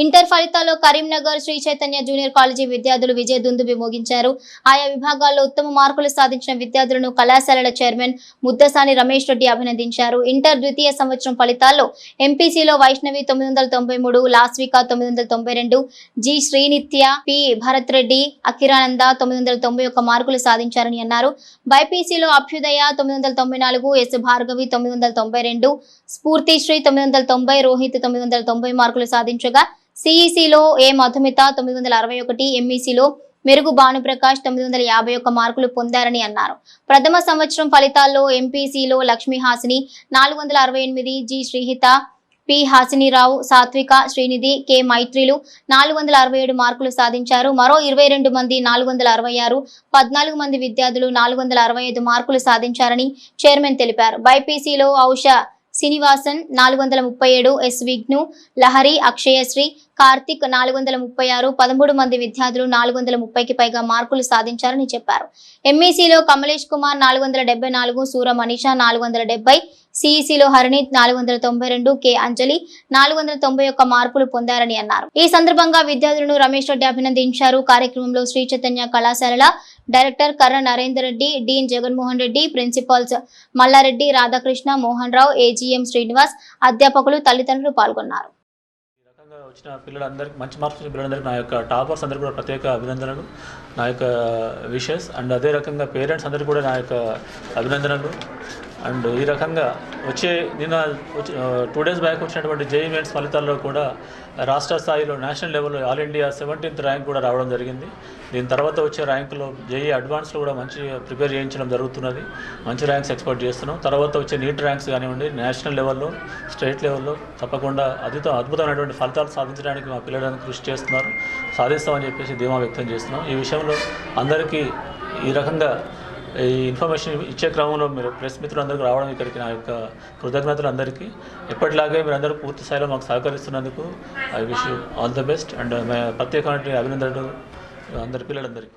Inter ఫలితాల్లో Karimnagar Shri Chaitanya junior college విద్యార్థులు విజయ దుందుబి మోగించారు. ఆయా విభాగాల్లో ఉత్తమ మార్కులు సాధించిన విద్యార్థులను కళాశాలల చైర్మన్ ముద్దసాని రమేష్ రెడ్డి అభినందించారు. ఇంటర్ ద్వితీయ సంవత్సరం ఫలితాల్లో ఎంపీసీలో వైష్ణవి 993, లాస్విక 992, జి శ్రీనిత్య, పి భరత్ రెడ్డి, అఖిరానంద 991 మార్కులు సాధించారని అన్నారు. బైపీసీలో అభ్యుదయ 994, ఎస్ భార్గవి 992, స్ఫూర్తి శ్రీ 990, రోహిత్ 990 మార్కులు సాధించగా సిఈసీలో ఏ మధుమిత 961, ఎంఈసీలో మెరుగు భానుప్రకాష్ 951 మార్కులు పొందారని అన్నారు. ప్రథమ సంవత్సరం ఫలితాల్లో ఎంపీసీలో లక్ష్మీ హాసిని 468, జి శ్రీహిత, పి హాసినిరావు, సాత్విక, శ్రీనిధి, కె మైత్రిలు 467 మార్కులు సాధించారు. మరో 22 మంది 466, 14 మంది విద్యార్థులు 465 మార్కులు సాధించారని చైర్మన్ తెలిపారు. బైపీసీలో ఔష శ్రీనివాసన్ 437, ఎస్ విఘ్ను, లహరి, అక్షయశ్రీ, కార్తిక్ 436, 13 మంది విద్యార్థులు 430కి పైగా మార్కులు సాధించారని చెప్పారు. ఎంఈసీలో కమలేష్ కుమార్ 474, సూర మనీషా 470, సిఈసీలో హరిణీత్ 492, కె అంజలి 491 మార్కులు పొందారని అన్నారు. ఈ సందర్భంగా విద్యార్థులను రమేష్ రెడ్డి అభినందించారు. కార్యక్రమంలో శ్రీ చైతన్య కళాశాలల డైరెక్టర్ కర్ర నరేందర్ రెడ్డి, డీన్ జగన్మోహన్ రెడ్డి, ప్రిన్సిపాల్స్ మల్లారెడ్డి, రాధాకృష్ణ, మోహన్ రావు, ఏజీఎం శ్రీనివాస్, అధ్యాపకులు, తల్లిదండ్రులు పాల్గొన్నారు. వచ్చిన పిల్లలందరికీ మంచి మార్క్స్ వచ్చిన పిల్లలందరికీ నా యొక్క టాపర్స్ అందరికీ కూడా ప్రత్యేక అభినందనలు, నా యొక్క విషెస్. అండ్ అదే రకంగా పేరెంట్స్ అందరికీ కూడా నా యొక్క అభినందనలు. అండ్ ఈ రకంగా నిన్న 2 days బ్యాక్ వచ్చినటువంటి జేఈఈ మెయిన్స్ ఫలితాల్లో కూడా రాష్ట్ర స్థాయిలో నేషనల్ లెవెల్లో ఆల్ ఇండియా 17th ర్యాంక్ కూడా రావడం జరిగింది. దీని తర్వాత వచ్చే ర్యాంకులో జేఈఈ అడ్వాన్స్లో కూడా మంచి ప్రిపేర్ చేయించడం జరుగుతున్నది. మంచి ర్యాంక్స్ ఎక్స్పెక్ట్ చేస్తున్నాం. తర్వాత వచ్చే నీట్ ర్యాంక్స్ కానివ్వండి, నేషనల్ లెవెల్లో, స్టేట్ లెవెల్లో తప్పకుండా అద్భుతమైనటువంటి ఫలితాలు సాధించడానికి మా పిల్లలను కృషి చేస్తున్నారు. సాధిస్తామని చెప్పేసి ధీమా వ్యక్తం చేస్తున్నాం. ఈ విషయంలో అందరికీ ఈ రకంగా ఈ ఇన్ఫర్మేషన్ ఇచ్చే క్రమంలో మీరు ప్రెస్ మిత్రులందరికీ రావడం ఇక్కడికి నా యొక్క కృతజ్ఞతలు అందరికీ. ఎప్పటిలాగే మీరందరూ పూర్తి స్థాయిలో మాకు సహకరిస్తున్నందుకు I wish you all the best. And ప్రత్యేకమైన అభినందనలు అందరి పిల్లలందరికీ.